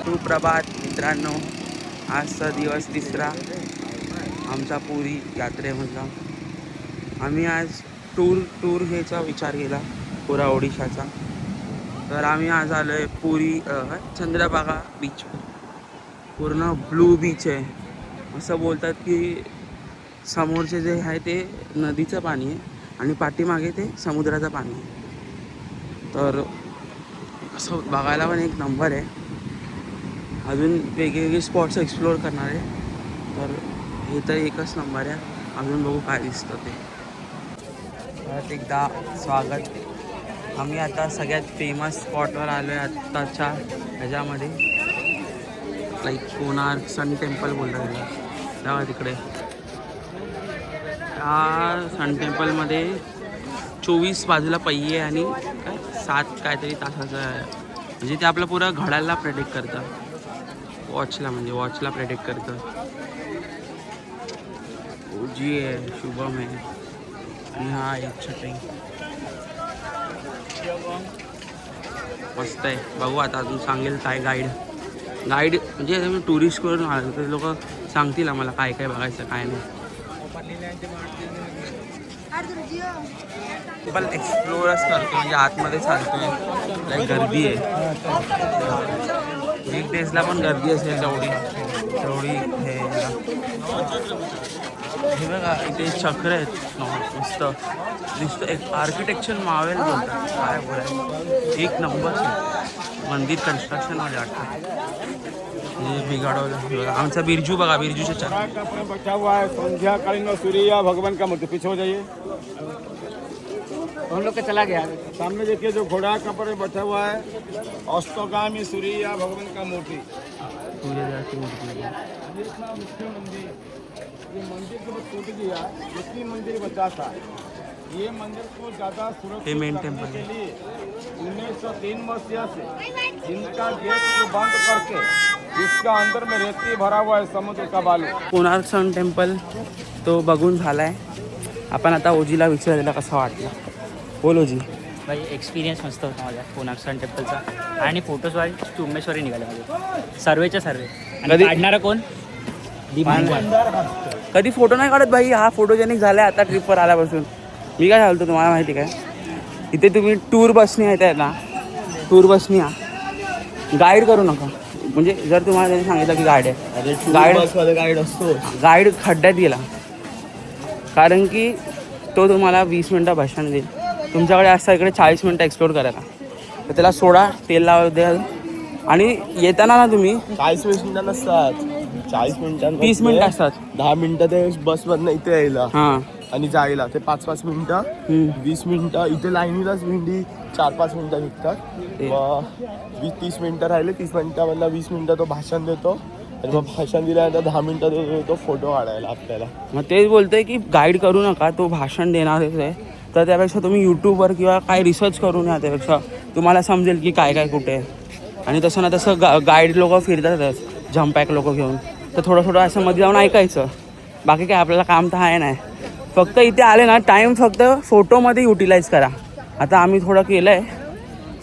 सुप्रभात मित्रांनो, आजचा दिवस तिसरा आमचा पुरी यात्रेमधला. आम्ही आज टूर घ्यायचा विचार केला पुरा ओडिशाचा. तर आम्ही आज आलो आहे पुरी चंद्रभागा बीच. पूर्ण ब्लू बीच आहे. असं बोलतात की समोरचे जे आहे ते नदीचं पाणी आहे आणि पाठीमागे ते समुद्राचं पाणी आहे. तर असं बघायला पण एक नंबर आहे. अजून वेगवेगळे स्पॉट्स एक्सप्लोअर करणार आहे. तर हे तर एकच नंबर आहे. अजून बघू काय दिसतं ते. परत एकदा स्वागत. आम्ही आता सगळ्यात फेमस स्पॉटवर आलो आहे आत्ताच्या ह्याच्यामध्ये. लाईक कोणार्क सन टेम्पल बोललं गेलं तेव्हा तिकडे. त्या सन टेम्पलमध्ये 24 बाजूला पहिये आणि काय 7 काहीतरी तासाचं आहे. म्हणजे ते आपलं पुरं घड्याला प्रेडिक्ट करतं. वॉचला प्रेडिक्ट करतं. ओजी आहे, शुभम आहे आणि हा एक छटे. मस्त आहे. बघू आता अजून सांगेल काय गाईड म्हणजे मी टुरिस्ट करून आलो तर लोक सांगतील आम्हाला काय काय बघायचं काय नाही. पण एक्सप्लोरच करतो म्हणजे आतमध्ये चालतोय. लाईक गर्दी आहे. वीक डेजला पण गर्दी असेल तेवढी हे बघा इथे चक्र आहेत मस्त दिसतं. एक आर्किटेक्चर मावेल बोलतात. काय बोलायचं एक नंबर मंदिर कन्स्ट्रक्शनमध्ये वाटतं. बिघाडवलं. आमचा बिरजू बघा, बिरजूच्या चक्र बचा हुआ है. संध्याकालीन सूर्य भगवान का मूर्ति. पीछे हो जाइए. हम लोग का चला गया. सामने देखिए जो घोड़ा का पर बैठा हुआ है अस्तगामी सूर्य भगवान का मूर्ति. सूर्यदेवाची मूर्ती. मुख्य मंदिर ये मंदिर को टूट गया. इतनी मंदिर बचा था. ये मंदिर को ज़्यादा सुरक्षित रखने के लिए 1903 मसीहा से इनका गेट को बंद करके इसका अंदर में रेती भरा हुआ है समुद्र का बालू. कोणार्क सन टेम्पल तो बघून झालाय. आपण आता ओजीला विचारलेला कसा वाटला. बोल ओजी. भाई एक्सपिरियन्स मस्त होता माझा कोणार्क सन टेम्पलचा. आणि फोटोजवारी चुम्मेश्वरी निघाले माझे. सर्वेच्या सर्वे. कधी काढणारा कोण? कधी फोटो नाही काढत भाई. हा फोटोजेनिक झालाय आता ट्रिपवर आल्यापासून. मी काय सांगतो तुम्हाला माहिती काय, इथे तुम्ही टूर बसनी आहे ना, टूर बसनी या गाईड करू नका. म्हणजे जर तुम्हाला त्यांनी सांगितलं की गाईड आहे, गाईड असतो, गाईड खड्ड्यात गेला कारण की तो तुम्हाला 20 मिनटं भाषण देईल. तुमच्याकडे असता इकडे 40 मिनटं एक्सप्लोर करायला. तर त्याला सोडा, तेल लावा द्या. आणि येताना ना तुम्ही 40 मिनिटं नसतात, 40 मिनिटं 30 मिनिटं असतात. 10 मिनिटं ते बसमधनं इथे यायला हां आणि जायला. ते 5-5 मिनिटं, 20 मिनिटं इथे लाईनीलाच भेंडी 4-5 मिनिटं निघतात. मग 20-30 मिनिटं राहिले. 30 मिनिटामधला 20 मिनिटं तो भाषण देतो आणि मग भाषण दिल्यानंतर 10 मिनिटं देतो फोटो काढायला आपल्याला. मग तेच बोलतोय की गाईड करू नका. तो भाषण देणारच आहे. तर त्यापेक्षा तुम्ही यूट्यूबवर किंवा काय रिसर्च करून या. त्यापेक्षा तुम्हाला समजेल की काय काय कुठे आहे. आणि तसं ना तसं गाईड लोक फिरतातच झंपॅक लोक घेऊन. तर थोडं असं मध्ये जाऊन ऐकायचं. बाकी काय आपल्याला काम तर आहे नाही. फक्त इथे आले ना टाईम फक्त फोटोमध्ये युटिलाइज करा. आता आम्ही थोडं केलं आहे,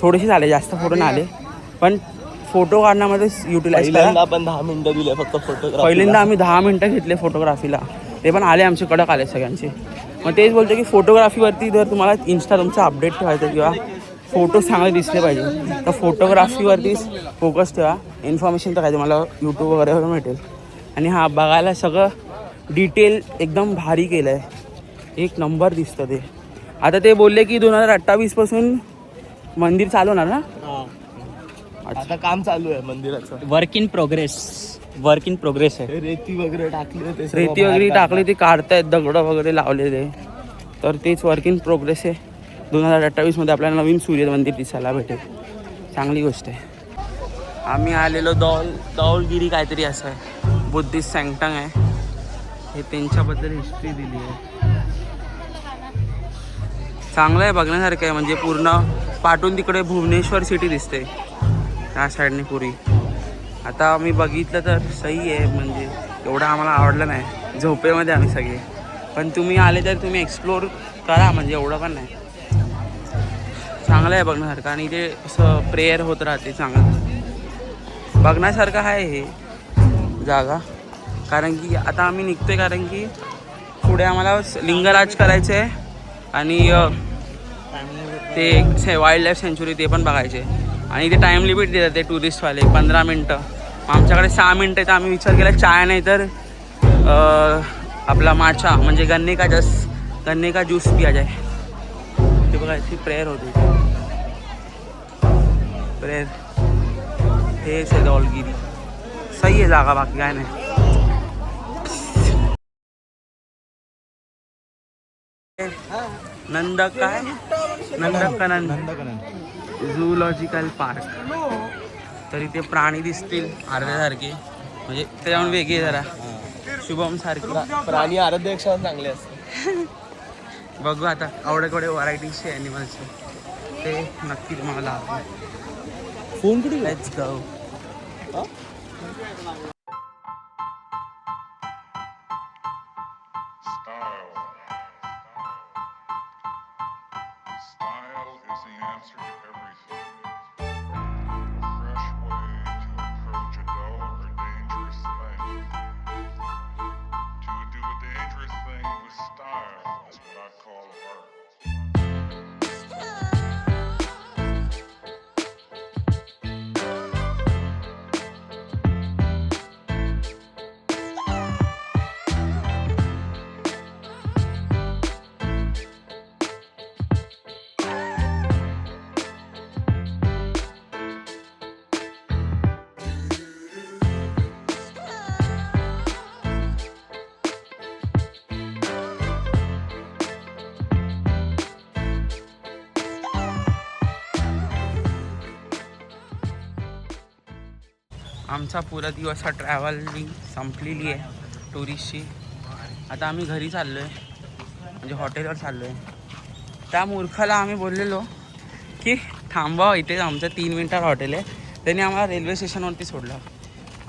थोडेसे आले, जास्त फोटो नाही आले, पण फोटो काढण्यामध्ये युटिलाइज करा. आपण 10 मिनिटं दिले फक्त फोटोग्राफी. पहिल्यांदा आम्ही 10 मिनिटं घेतले फोटोग्राफीला. ते पण आले आमचे कडक आले सगळ्यांचे. मग तेच बोलतो की फोटोग्राफीवरती जर तुम्हाला इन्स्टा तुमचं अपडेट ठेवायचं किंवा फोटो चांगले दिसले पाहिजे तर फोटोग्राफीवरतीच फोकस ठेवा. इन्फॉर्मेशन तर काय तुम्हाला यूट्यूब वगैरेवर मिळेल. आणि हा बघायला सगळं डिटेल एकदम भारी केलं आहे. एक नंबर दिसतं ते. आता ते बोलले की 2028 पासून मंदिर चालू होणार ना. आता काम चालू आहे मंदिराचं. वर्क इन प्रोग्रेस आहे. रेती वगैरे टाकली, रेती वगैरे टाकली, ते काढतायत, दगड वगैरे लावलेले. तर तेच वर्क इन प्रोग्रेस आहे. 2028 मध्ये आपल्याला नवीन सूर्य मंदिर दिसायला भेटेल. चांगली गोष्ट आहे. आम्ही आलेलो दौलगिरी काहीतरी असं आहे. बुद्धिस्ट सँक्टम आहे. हे त्यांच्याबद्दल हिस्ट्री दिली आहे. चांगलं आहे, बघण्यासारखं आहे. म्हणजे पूर्ण पाठून तिकडे भुवनेश्वर सिटी दिसते त्या साईडने पुरी. आता आम्ही बघितलं तर सही आहे. म्हणजे एवढं आम्हाला आवडलं नाही. झोपेमध्ये आम्ही सगळे. पण तुम्ही आले तर तुम्ही एक्सप्लोर करा. म्हणजे एवढं पण नाही. चांगलं आहे बघण्यासारखं. आणि ते असं प्रेयर होत राहते चांगलं. बघण्यासारखं आहे हे जागा. कारण की आता आम्ही निघतोय, कारण की पुढे आम्हाला लिंगराज करायचं आहे आणि ते वाईल्ड लाईफ सेंच्युरी ते पण बघायचे. आणि ते टाईम लिमिट देतात ते टुरिस्टवाले 15 मिनटं. आमच्याकडे 6 मिनटं आहे, तर आम्ही विचार केला चाय नाही तर आपला माचा म्हणजे गन्ने का ज्यूस पिया जाय. ते बघा इथे प्रेयर होते, प्रेयर. हेच आहे धौलगिरी. सही आहे जागा, बाकी काय नाही. नंदकानन झूलॉजिकल पार्क. तर इथे प्राणी दिसतील अर्ध्यासारखे, म्हणजे त्याच्याहून वेगळे जरा शुभम सारखे प्राणी आराध्यक्षा चांगले असते. बघू आता आवडेकडे व्हरायटीजचे ॲनिमल्सचे ते नक्की तुम्हाला फोन कुठे. Let's go. Style is the answer to everything. A fresh way to approach a dull or dangerous thing. To do a dangerous thing with style is what I call art. आमचा पुरा दिवस हा travelling संपलेली आहे टुरिस्टची. आता आम्ही घरी चाललो आहे, म्हणजे हॉटेलवर चाललो आहे. त्या मूर्खाला आम्ही बोललेलो की थांबवा, इथे आमचं 3 मिनिटात हॉटेल आहे. त्यांनी आम्हाला रेल्वे स्टेशनवरती सोडलं.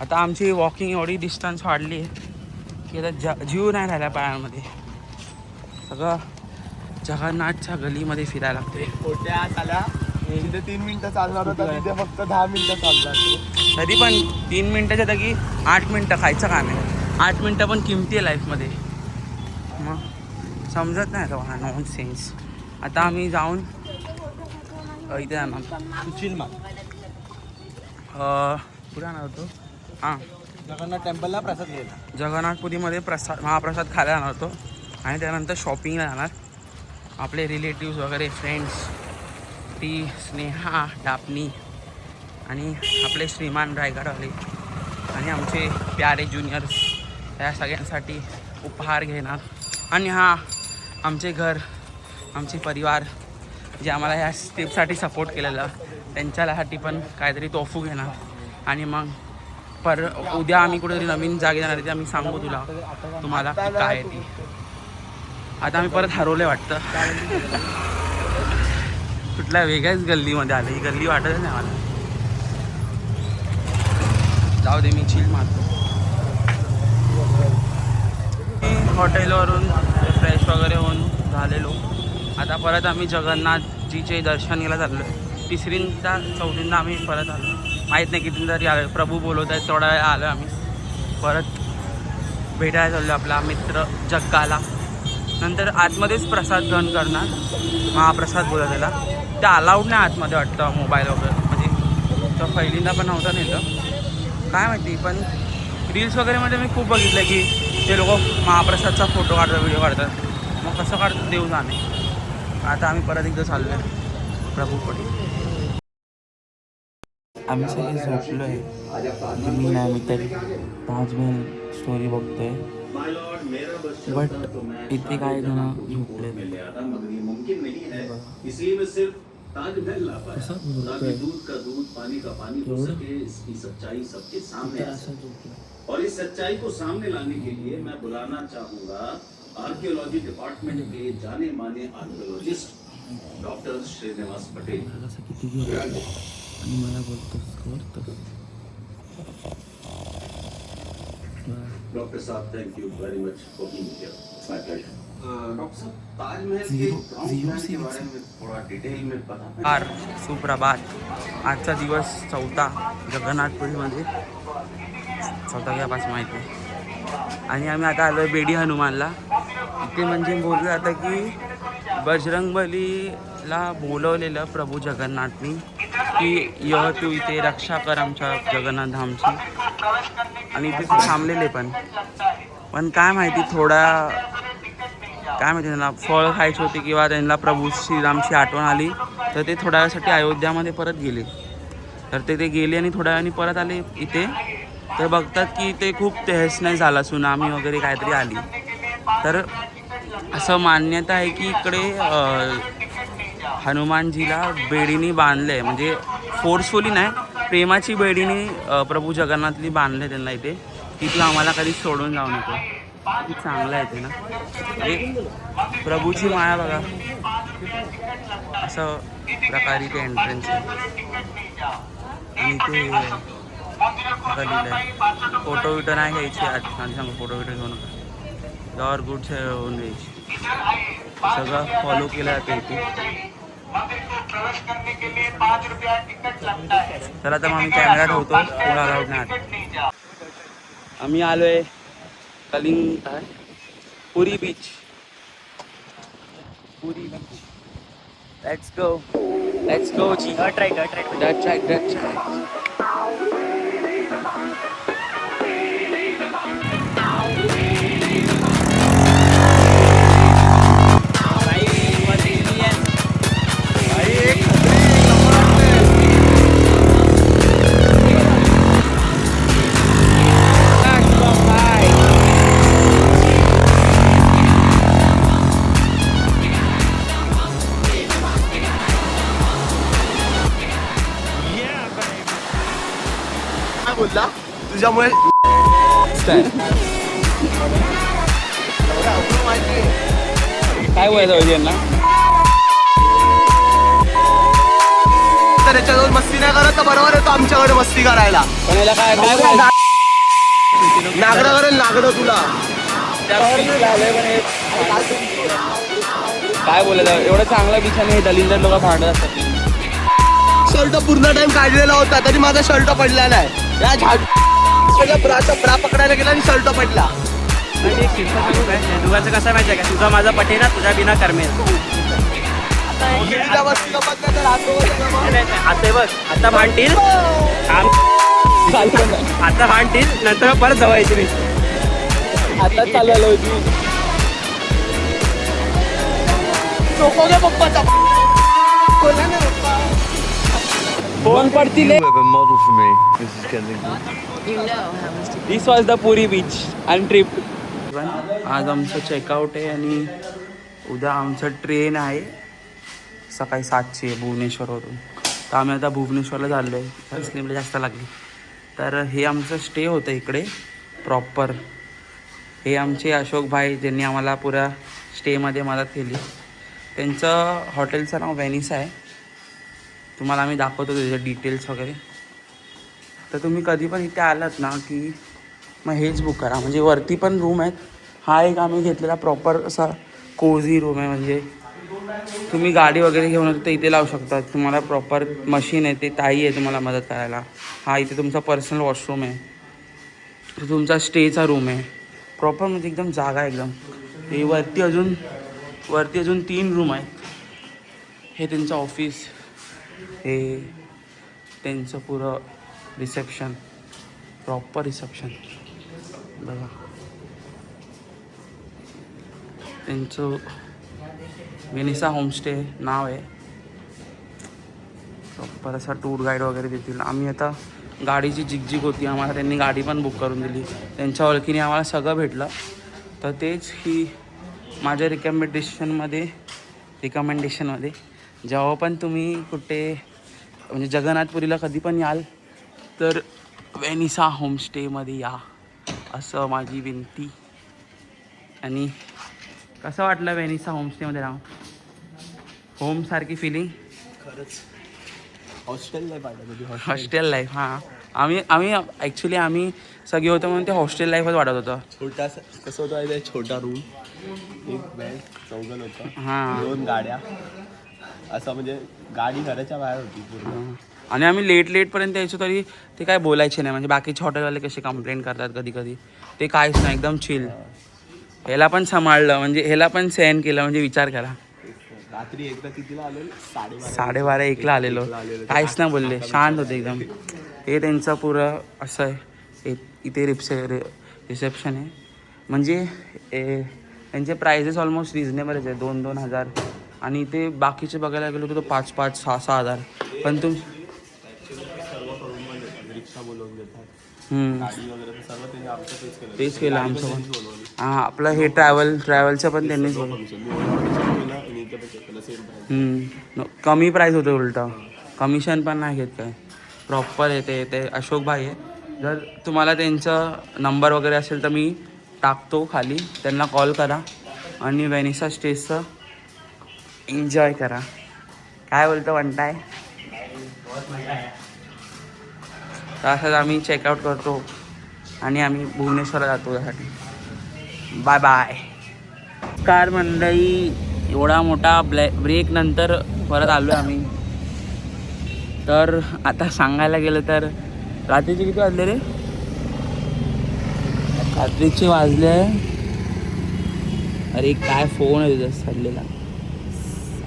आता आमची वॉकिंग एवढी डिस्टन्स वाढली आहे की आता जीव नाही राहिला पायांमध्ये. सगळं जगन्नाथच्या गलीमध्ये फिरायला लागते. कोट्या आला इथे 3 मिनिटं चालणार होता, तिथे फक्त 10 मिनिटं चालणार. तरी पण 3 मिनिटाच्या जागी 8 मिनिटं खायचं काम आहे. 8 मिनिटं पण किमती आहे लाईफमध्ये. मग समजत नाही का हा नॉन सेन्स. आता आम्ही जाऊन इथे जाणार पुढे जाणार होतो. हां, जगन्नाथ टेम्पलला प्रसाद घ्यायला. जगन्नाथपुरीमध्ये महाप्रसाद खायला जाणार होतो आणि त्यानंतर शॉपिंगला जाणार. आपले रिलेटिव्स वगैरे फ्रेंड्स, ती स्नेहा, डापणी आणि आपले श्रीमान रायगडवाले आणि आमचे प्यारे ज्युनियर्स या सगळ्यांसाठी उपहार घेणार. आणि हां, आमचे घर, आमचे परिवार जे आम्हाला ह्या स्टेपसाठी सपोर्ट केलेलं त्यांच्यासाठी पण काहीतरी तोफू घेणार. आणि मग उद्या आम्ही कुठेतरी नवीन जागे जाणार आहे, ते आम्ही सांगू तुम्हाला की काय आहे ती. आता आम्ही परत हरवले वाटतं. कुठल्या वेगळ्याच गल्लीमध्ये आलं. ही गल्ली वाटतच नाही मला. जाऊ दे, मी चिल मारतो. हॉटेलवरून फ्रेश वगैरे होऊन झालेलो. आता परत आम्ही जगन्नाथजीचे दर्शनाला चाललो आहे. 3ऱ्यांदा 4ऱ्यांदा आम्ही परत आलो. माहीत नाही किती तरी आलो. प्रभू बोलवत आहेत तेवढा वेळ आलो आम्ही. परत भेटायला चाललो आपला मित्र जग्गाला. नंतर आतमध्येच प्रसाद ग्रहण करणार. महाप्रसाद बोलत त्याला. ते अलाउड नाही आतमध्ये वाटतं मोबाईल वगैरे, म्हणजे तो पहिल्यांदा पण नव्हता नेलं काय माहिती. पण रील्स वगैरेमध्ये मी खूप बघितलं की ते लोक महाप्रसादचा फोटो काढतात, व्हिडिओ काढतात. मग कसं काढतात देव जाणे. आता आम्ही परत एकदा चाललो आहे प्रभूकडे. आम्ही सगळे झोपलो आहे. मी नाही, मी तरी ताजमहल स्टोरी बघतोय. बट इथे काय जण झोपले. कसं झोपतोय और इस सच्चाई को सामने लाने के लिए मैं बुलाना चाहूंगा आर्कियोलॉजी डिपार्टमेंट के जाने माने आर्कियोलॉजिस्ट डॉक्टर श्रीनिवास पटेल. किती गेलो आणि मला बोलतोस करतोस. डॉक्टर साहब, thank you very much for being here. My pleasure. Doctor साहब ताजमहल के ग्राउंड प्लान के बारे में थोड़ा डिटेल में बता। फार सुप्रभात. आजचा दिवस 4था जगन्नाथपुरीमध्ये 4था घ्यापास माहिती आहे. आणि आम्ही आता आलो बेडी हनुमानला. इथे म्हणजे बोलूया आता की बजरंगबलीला बोलवलेलं प्रभू जगन्नाथनी की यह तू इथे रक्षा कर आमच्या जगन्नाथ धामची. आणि इथे ते थांबलेले पण काय माहिती थोडा काय माहिती त्यांना फळ खायची होती किंवा त्यांना प्रभू श्रीरामची आठवण आली तर ते थोड्या वेळासाठी अयोध्यामध्ये परत गेले. तर ते गेले आणि थोड्या वेळाने परत आले इथे. तर बघतात की ते खूप तहस नाही झाला, सुनामी वगैरे काहीतरी आली. तर असं मान्यता आहे की इकडे हनुमानजीला बेडीने बांधले, म्हणजे फोर्सफुली नाही, प्रेमाची बेडीने प्रभू जगन्नाथली बांधले त्यांना इथे की तू आम्हाला कधी सोडून जाऊ नको. किती चांगलं आहे ते ना, म्हणजे प्रभूची माया बघा. असं प्रकारे ते एंट्रन्स आहे. आणि ते लिहिलं आहे फोटो विटो नाही घ्यायची. आज सांगू फोटो विटो घेऊ नका, गॉर गुड्स होऊन घ्यायची. सगळं फॉलो केलं जातं इथे. चला तर मग आम्ही कॅमेरा ठेवतो, पुढे अलाउड नाही. आम्ही आलोय कलिंग काय Puri beach. Puri beach. Let's go जी. डट राईट. डच ट्रॅक. काय बोलला तुझ्यामुळे काय बोलायचं होतं यांना. तर याच्याजवळ मस्ती नाही करत तर बरोबर येतो आमच्याकडे मस्ती करायला. पण याला काय काय बोलायचं. नागडं करेल नागडं तुला. काय बोलायचं एवढं चांगलं बिछाने हे दलिंदर लोक भांडत असतात. शर्ट पूर्ण टाइम काढलेला होता तरी माझा शर्ट पडला नाही. या झाड ब्रा पकडायला गेला आणि शर्ट पडला. दोघांचं कसं माहिती आहे का, तुझा माझा पटेल ना, तुझ्या बिना कर्मेल. आता बघ, आता भांडतील आता भांडतील नंतर परत जवायची मी. आता चालवलं होती फोन पडतील. This was the Puri beach and trip. आज आमचं चेकआउट आहे आणि उद्या आमचं ट्रेन आहे सकाळी 7ची आहे भुवनेश्वरवरून. तर आम्ही आता भुवनेश्वरला चाललो आहे. स्लीपला जास्त लागली. तर हे आमचं स्टे होतं इकडे प्रॉपर. हे आमचे अशोक भाई ज्यांनी आम्हाला पुऱ्या स्टेमध्ये मदत केली. त्यांचं हॉटेलचं नाव व्हेनिसा आहे. तुम्हाला आम्ही दाखवतो त्याचे डिटेल्स वगैरे. तर तुम्ही कधी पण इथे आलात ना की मग हेच बुक करा. म्हणजे वरती पण रूम आहेत. हा एक आम्ही घेतलेला प्रॉपर असा कोझी रूम आहे. म्हणजे तुम्ही गाडी वगैरे घेऊन येतो तर इथे लावू शकता. तुम्हाला प्रॉपर मशीन आहे, ते ताई आहे तुम्हाला मदत करायला. हा इथे तुमचा पर्सनल वॉशरूम आहे. तो तुमचा स्टेचा रूम आहे प्रॉपर. म्हणजे एकदम जागा आहे एकदम. हे वरती अजून 3 रूम आहेत. हे त्यांचं ऑफिस, हे त्यांचं पुरं रिसेप्शन, प्रॉपर रिसेप्शन बघा. त्यांचं व्हेनिसा होमस्टे नाव आहे. प्रॉपर असा टूर गाईड वगैरे देतील. आम्ही आता गाडीची जिगजिग होती, आम्हाला त्यांनी गाडी पण बुक करून दिली. त्यांच्या ओळखीने आम्हाला सगळं भेटलं. तर तेच ही माझ्या रिकमेंडेशनमध्ये जेव्हा पण तुम्ही कुठे म्हणजे जगन्नाथपुरीला कधी पण याल तर व्हेनिसा होमस्टेमध्ये या, असं माझी विनंती. आणि कसं वाटलं व्हेनिसा होमस्टेमध्ये राहून? होमसारखी फिलिंग खरंच. हॉस्टेल लाईफ आहे. Hostel life. हां, आम्ही ॲक्च्युली आम्ही सगळे होतो म्हणून ते हॉस्टेल लाईफच वाटत होतं. छोटासा कसं होतं छोटा रूम एक बॅग चौघन होतं, हां 2 गाड्या, असं म्हणजे गाडी घराच्या बाहेर होती पूर्ण. आणि आम्ही लेटपर्यंत यायचो तरी ते काय बोलायचे नाही. म्हणजे बाकीचे हॉटेलवाले कसे कंप्लेंट करतात कधी कधी, ते काहीच नाही, एकदम चिल. ह्याला पण सांभाळलं, म्हणजे ह्याला पण सहन केलं, म्हणजे विचार करा. रात्री एकदा कितीला आलेलो? 12:30 1ला आलेलो, काहीच नाही बोलले, शांत होते एकदम. हे त्यांचं पुरं असं आहे. इथे रिसेप्शन आहे. म्हणजे त्यांचे प्राइजेस ऑलमोस्ट रिजनेबलच आहे, 2-2 हजार. आणि इथे बाकीचे बघायला गेलो तर 5-5, 6-6 हजार. पण सर्व करून पण देतात, रिक्षा बोलवून देतात, हम्म, गाडी वगैरे सर्व त्यांनी आमचं तेच केलं आमचं पण. बोलवली. हां, आपलं हे ट्रॅव्हलचं पण त्यांनीच बोलवलं. केलं आणि इथे पण check केलं, same price. कमी प्राईस होते, उलटा कमिशन पण नाही घेत काय, प्रॉपर येते. ते अशोक भाई आहे. जर तुम्हाला त्यांचा नंबर वगैरे असेल तर मी टाकतो खाली, त्यांना कॉल करा आणि व्हेनिसा स्टेजचं एन्जॉय करा. काय बोलतो म्हणताय? तर असंच आम्ही चेकआउट करतो आणि आम्ही भुवनेश्वरला जातो त्यासाठी. Bye bye. कार मंडळी, एवढा मोठा ब्रेक नंतर परत आलो आहे आम्ही. तर आता सांगायला गेलं तर रात्रीचे किती वाजले रे? रात्रीचे वाजले, अरे काय फोन आहे तुझा चाललेला,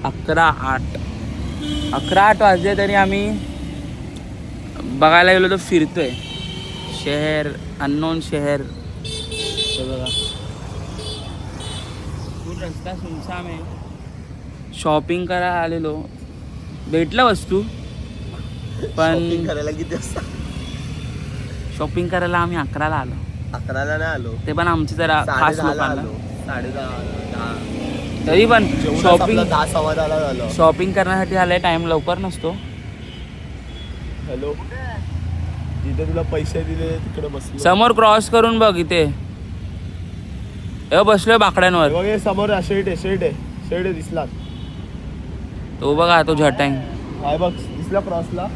11:08 वाजले. तरी आम्ही बघायला गेलो तर फिरतोय शहर, अननोन शहर. बघा खूप रस्ता सुनसान आहे. शॉपिंग करायला आलेलो, भेटलं वस्तू, पण Shopping करायला किती वाजता? शॉपिंग करायला आम्ही 11ला आलो. 11ला नाही आलो, ते पण आमची जरा खास 10:30ला लोकांना. आलो, 10:30. तरी पण शॉपिंग 10:15 झालं. शॉपिंग करण्यासाठी आलाय, टाइम लवकर नसतो. हॅलो, जिथे तुला पैसे दिले तिकडे बसलो. समोर क्रॉस करून बघ, इथे बसलोय बाकड्यांवर. बघ हे समोर शेड आहे दिसला. तो बघा, तो झटांग काय बघ दिसला क्रॉसला.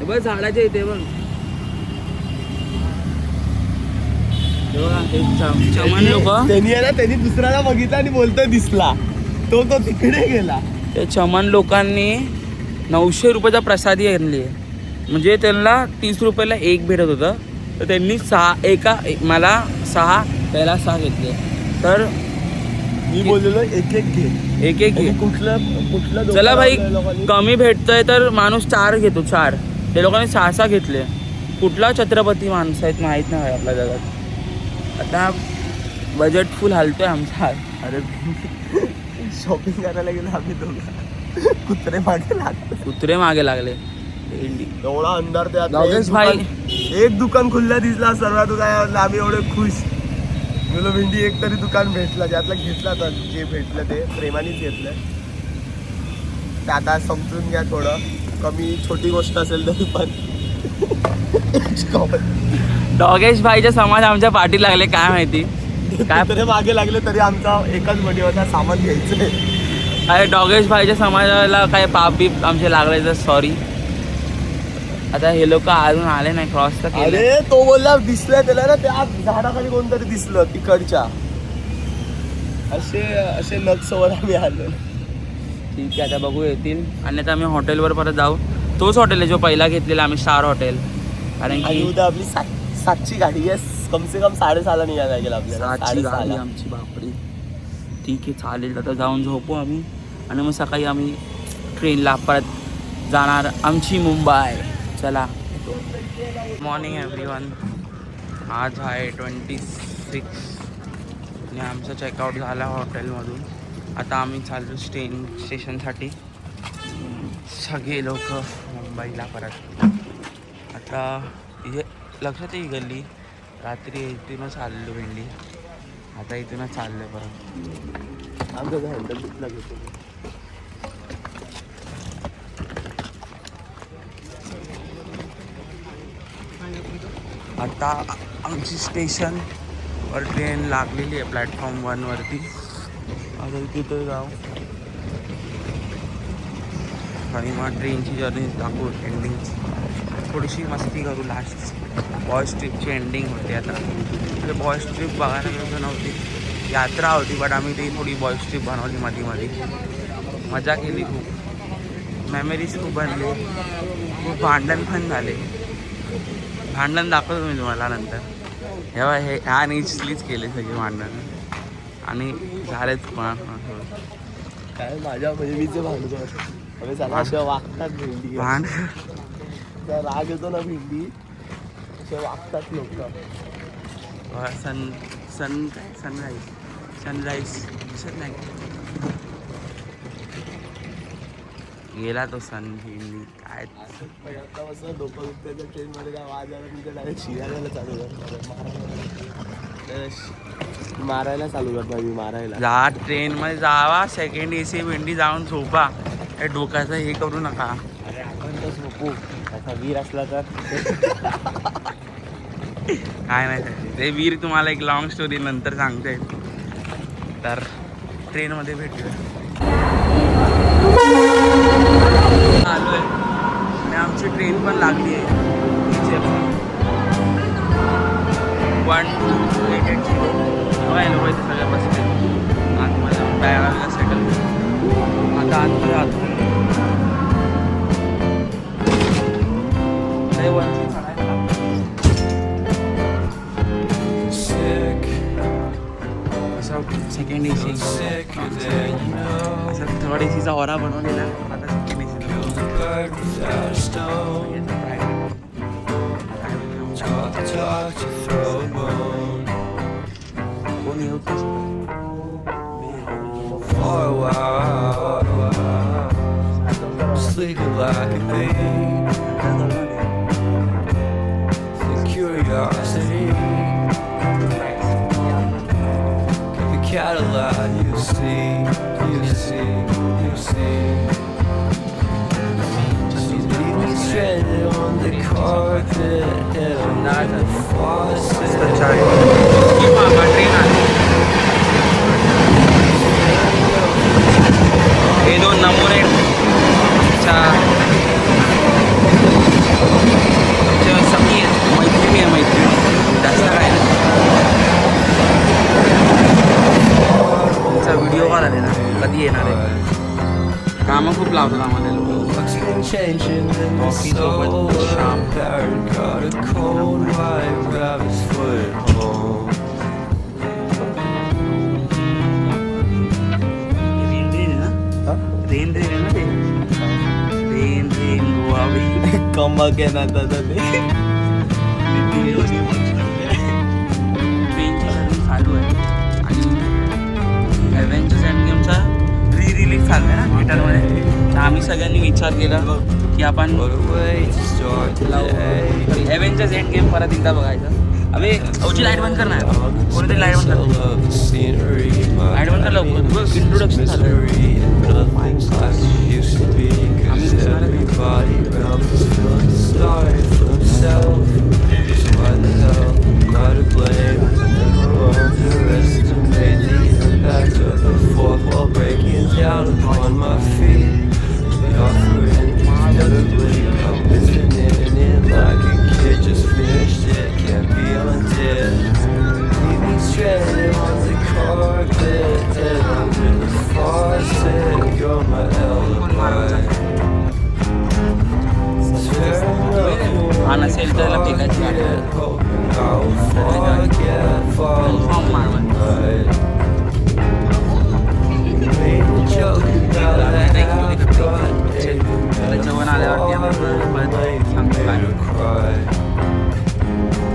बघ झाडाच्या इथे बघ. हे बघा, हे चमन लोक, त्यांनी दुसऱ्याला बघितला आणि बोलतोय दिसला, तो तिकडे गेला. ते चमन लोकांनी 900 रुपयाचा प्रसादी आणली आहे. म्हणजे त्यांना 30 रुपयाला एक भेटत होतं, तर त्यांनी 6 मला 6, त्याला 6 घेतले. तर मी बोललेलो एक घे, एक घे. कुठलं चला भाई, लोकांनी कमी भेटतंय तर माणूस 4 घेतो, 4. ते लोकांनी 6 घेतले. कुठला छत्रपती माणसं आहेत माहीत नाही आपल्या जगात. आता बजेट फुल हालतोय आमचा. अरे शॉपिंग करायला गेलो आम्ही दोघं, कुत्रे मागे लागले. एवढा अंधार त्यात. योगेश भाई, एक दुकान खुल्ला दिसला, सर्व दुकान आम्ही एवढे खुश. गेलो भेंडी, एक तरी दुकान भेटला, ज्यातला घेतला तर जे भेटलं ते प्रेमानेच घेतलं. ते आता समजून घ्या, थोडं कमी छोटी गोष्ट असेल तरी पण. योगेश भाईचे समाज आमच्या पाठी लागले, काय माहिती काय. कुत्रे मागे लागले तरी आमचा एकच बडी होता, सामान घ्यायचंय. अरे योगेश भाईच्या समाजाला काय पाप बीप आमचे लागले तर सॉरी. आता हे लोक अजून आले नाही, क्रॉस तर केले. अरे तो बोलला दिसलाय त्याला ना, त्या झाडाखाली कोणतरी दिसलं तिकडच्या. असे लक्षवर आम्ही आलो. ठीक आहे, आता बघू येतील. आणि आता आम्ही हॉटेलवर परत जाऊ. तोच हॉटेल आहे जो पहिला घेतलेला आम्ही, स्टार हॉटेल. कारण आणि की उद्या आपली 7ची गाडी आहे, कम से कम 6:30ला निघायला लागेल आपल्याला. 7ची गाडी 6:30. आमची, बापरी. ठीक आहे, चालेल. आता जाऊन झोपू आम्ही आणि मग सकाळी आम्ही ट्रेनला परत जाणार आमची मुंबई. चला, मॉर्निंग एव्हरीवन. आज आहे 26 आणि आमचं चेकआउट झालं हॉटेलमधून. आता आम्ही चाललो स्टेशनसाठी, सगळे लोक मुंबईला परत. आता इथे लक्षात येईल गल्ली, रात्री इथूनच आलेलो भेंडी, आता इथूनच चाललो आहे परत. आमचं हँडल तिथला घेतो. आता आमची स्टेशनवर ट्रेन लागलेली आहे, प्लॅटफॉर्म 1 वरती. आता तिथं जाऊ आणि मग ट्रेनची जर्नी दाखवू, एंडिंग थोडीशी मस्ती करू. लास्ट बॉयज ट्रिपची एंडिंग होते आता. म्हणजे बॉयज ट्रिप बघायला गेलो नव्हती, यात्रा होती, बट आम्ही ती थोडी बॉईज ट्रिप बनवली मध्ये मध्ये. मजा केली खूप, मेमरीज खूप बनले, खूप भांडण पण झाले. भांडण दाखवतो मी तुम्हाला नंतर. हेव्हा हे ह्या नीचलीच केले सगळे भांडण आणि झालेच कोणाकोणासोबत. काय माझ्या बहिणीचे भांडतो अरे सगळ्या अशा वागतात भेंडी. भांड त्या राग येतो ना भेंडी असे वागतात लोक. सनराईज गेला तो सन भेंडी काय. आता कसं डोकं दुखत्याच्या ट्रेनमध्ये काय वाज आला तुमच्या डायरेक्ट शिरायला चालू करणार. मारायला चालू करणार मी मारायला. जा ट्रेनमध्ये जावा, सेकंड AC भेंडी जाऊन झोपा. हे डोक्याचं हे करू नका. अरे आपण तर झोपू, त्याचा वीर असला तर. काय नाही ते वीर तुम्हाला एक लॉंग स्टोरी नंतर सांगता येईल. तर ट्रेनमध्ये भेटूया. आलो आहे आणि आमची ट्रेन पण लागली आहे. इथे 1280 लोक इथे सगळ्या बसले आतमध्ये बॅगा सेटल. आता आतमध्ये आतो वरती चढायला सेकंड AC थर्ड ACचा ओरा बनवलेला. आता सेकंड AC कोण येऊ For a while, sleeping like a babe. The curiosity, the Cadillac, you see. So leave me stranded on the carpet, and I'm the faucet. Train आली. हे दोन नमुने सगळी मैत्रिणी आहे, मैत्रिणी जास्त काय नाही. तुमचा व्हिडिओ कॉल आले ना, कधी येणार आहे. कामं खूप लावतात आम्हाला लोक. Changing in the soul of Baron got a cold white rabbit's foot home. Rain आहे ना ते. रेन गोवावी कम again आता तर ते ट्रेनची जर्नी चालू आहे आणि ॲव्हेंजर्स एंड गेमचा रिलीज चालू आहे ना थिएटरमध्ये. तर आम्ही सगळ्यांनी विचार केला की आपण What a way to start the day. Avengers end game परत एकदा बघायचं. अबे अवची लाईट बंद करणार, कोणीतरी लाईट बंद कर. Love the scenery, my light बंद कर लवकर. बघ इंट्रोडक्शन झालं. misery, nothing like it used to be. 'Cause everybody around is feeling sorry for himself. So why the hell am I to blame? Never underestimate the impact of the fourth wall breaking down upon my feet. The offering inevitably I'm listening in like a kid just finished it, can't be undid. Leave me stranded on the carpet, and under the faucet, you're my alibi. It's fair enough you हा नसेल तर त्याला फेकायची गाडी. forget, hoping I'll forget, fall tonight. You made a joke about a half-cut baby, त्याला जेवण आल्यावरती आम्ही परत सांगतो काय.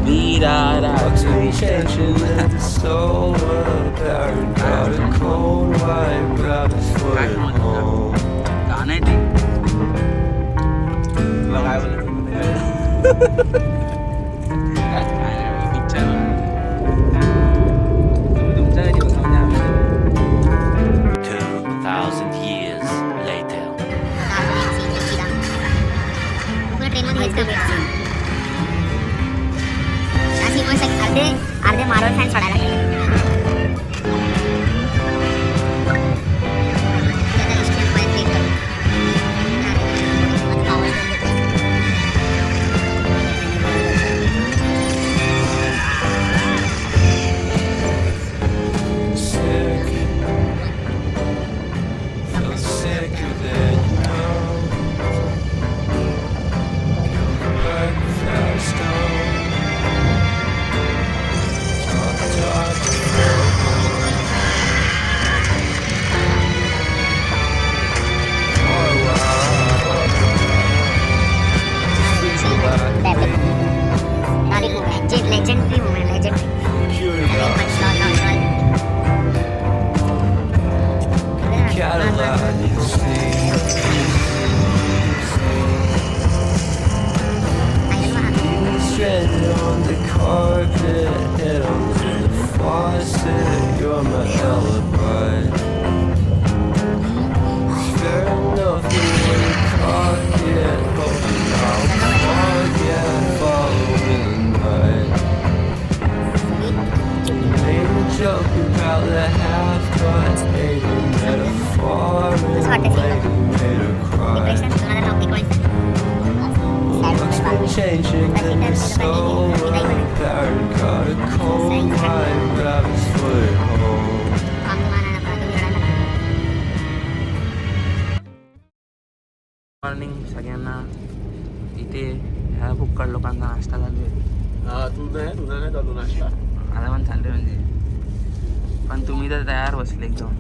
वीरा Rajvi Changing in the soul of Baron got a cold white rabbit's foot home. गाणं आहे ते. तुला काय बोलायचं? काय नाही, पिक्चर तुमच्या घरी बघा म्हणजे आम्ही 2000 years later. पूर्ण ट्रेनमध्ये हेच कमी अशी गोष्ट अर्धे मार्वल फॅन सोडायला गेले. soul impaired. Got a cold mind, grab his foothold. Morning सगळ्यांना. इथे ह्या भुक्कड लोकांना नाश्ता चालू आहे. तुझं नाही चालू नाश्ता. मला पण चालू आहे म्हणजे, पण तुम्ही तर तयार बसले एकदम.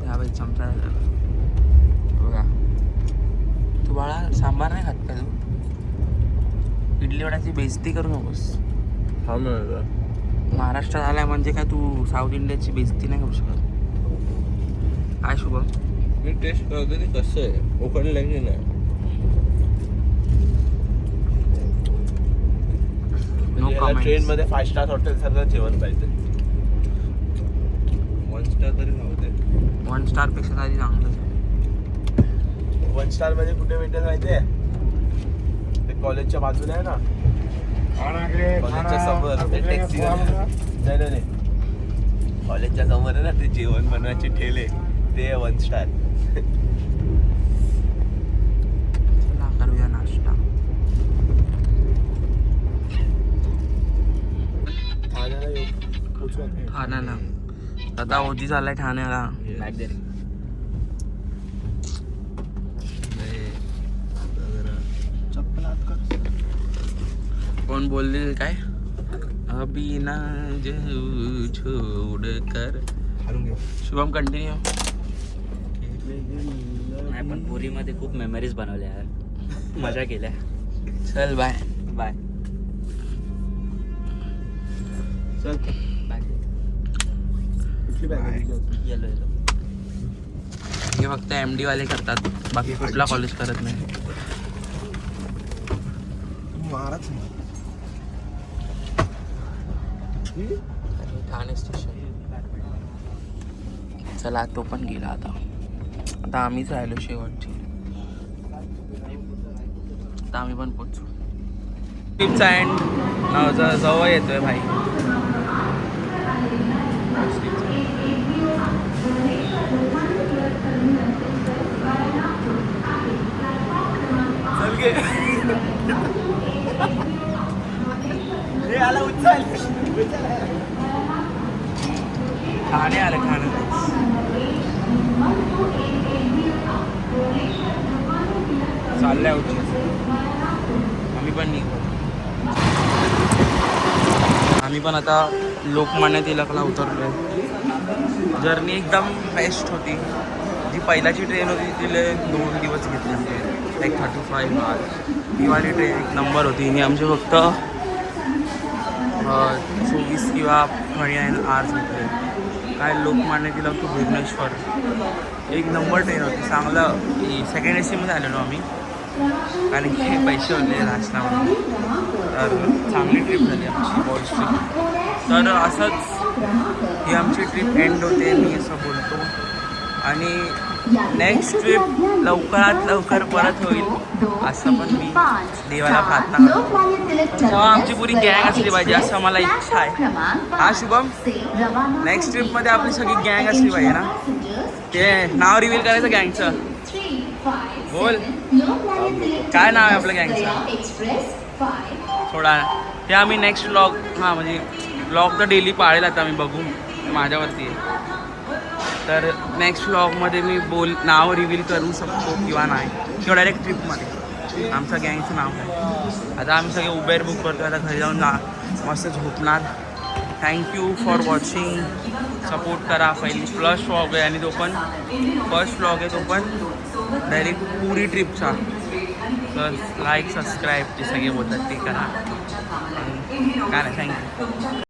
हा बाई चमचा बघा. तू बाळा सांबार नाही खात का तू? इडली वड्याची बेइज्जती करू नकोस. हा ना, महाराष्ट्रात आलाय म्हणजे काय तू साऊथ इंडियाची बेइज्जती नाही करू शकत. काय शुभम? मी टेस्ट करतो ते कसं आहे, उकडलं की नाही. No comments. ट्रेनमध्ये 5 स्टार हॉटेल सारखं जेवण पाहिजे. 1 स्टार तरी नव्हते. 1 स्टार पेक्षा तरी चांगलं. 1 स्टार मध्ये कुठे भेटेल माहितीये? ते कॉलेजच्या बाजूला आहे ना, कॉलेजच्या समोर ते टॅक्सी नाही कॉलेजच्या समोर आहे ना, ते जेवण बनवायचे ठेले, ते 1 स्टार. चला करूया नाश्ता. ठाण्याला आता ओजी चाललाय ठाण्याला. कोण बोलले काय? अभी ना जाऊ छोड कर. शुभम कंटिन्यू. नाही पण पुरीमध्ये खूप मेमरीज बनवल्या यार, मजा केल्या. चल बाय. बाय चल बाय. कुठली बॅग आहे तुझी? Yellow yellow. हे फक्त MD वाले करतात, बाकी कुठला कॉलेज करत नाही. महाराज ठाणे स्टेशन. चला तो पण गेला. आता आम्हीच राहिलो शेवटची. आता आम्ही पण पोचू. ट्रिपचा एंड जवळ येतोय भाई. चल गे. हे आला उचल. ठाणे आलं. ठाणे चाललंय उची. आम्ही पण निघू. आम्ही पण आता लोकमान्य टिळकला उतरलोय. जर्नी एकदम बेस्ट होती. जी पहिल्याची ट्रेन होती तिला 2 दिवस घेतले आमचे, लाईक 35 आवर्स. ही वाली ट्रेन एक नंबर होती. आणि आमचे फक्त 24 किंवा 29 आवर्स घेतले. काय लोकमान्य टिळक टू भुवनेश्वर एक नंबर ट्रेन होती. चांगलं. सेकंड AC मध्ये आलेलो आम्ही, कारण की पैसे होते नाचण्यावर. तर चांगली ट्रिप झाली आमची बॉईज ट्रिप. तर असंच ही आमची ट्रिप एंड होते, मी असं बोलतो. आणि नेक्स्ट ट्रिप लवकरात लवकर परत होईल असं पण मी देवाला प्रार्थना करतो. तेव्हा आमची पुरी गँग असली पाहिजे असं मला इच्छा आहे. हा शुभम, नेक्स्ट ट्रिपमध्ये आपली सगळी गँग असली पाहिजे ना. ते नाव रिव्हील करायचं गँगचं. बोल काय नाव आहे आपल्या गँगचं? थोडा ते आम्ही नेक्स्ट व्लॉग, हां म्हणजे व्लॉग तर डेली पाळेल. आता आम्ही बघू माझ्यावरती आहे. तर नेक्स्ट व्लॉगमध्ये मी नाव रिव्हील करू शकतो किंवा नाही, किंवा डायरेक्ट ट्रिपमध्ये आमच्या गँगचं नाव काय. आता आम्ही सगळे उबेर बुक करतो. आता घरी जाऊन मस्त झोपणार. Thank you for watching. सपोर्ट करा. पहिली फर्स्ट व्लॉग आहे आणि तो पण फर्स्ट व्लॉग आहे, तो पण डायरेक्ट पुरी ट्रिपचा. तर लाईक सबस्क्राईब ते सगळे बोलतात ते करा. काय नाही. थँक्यू.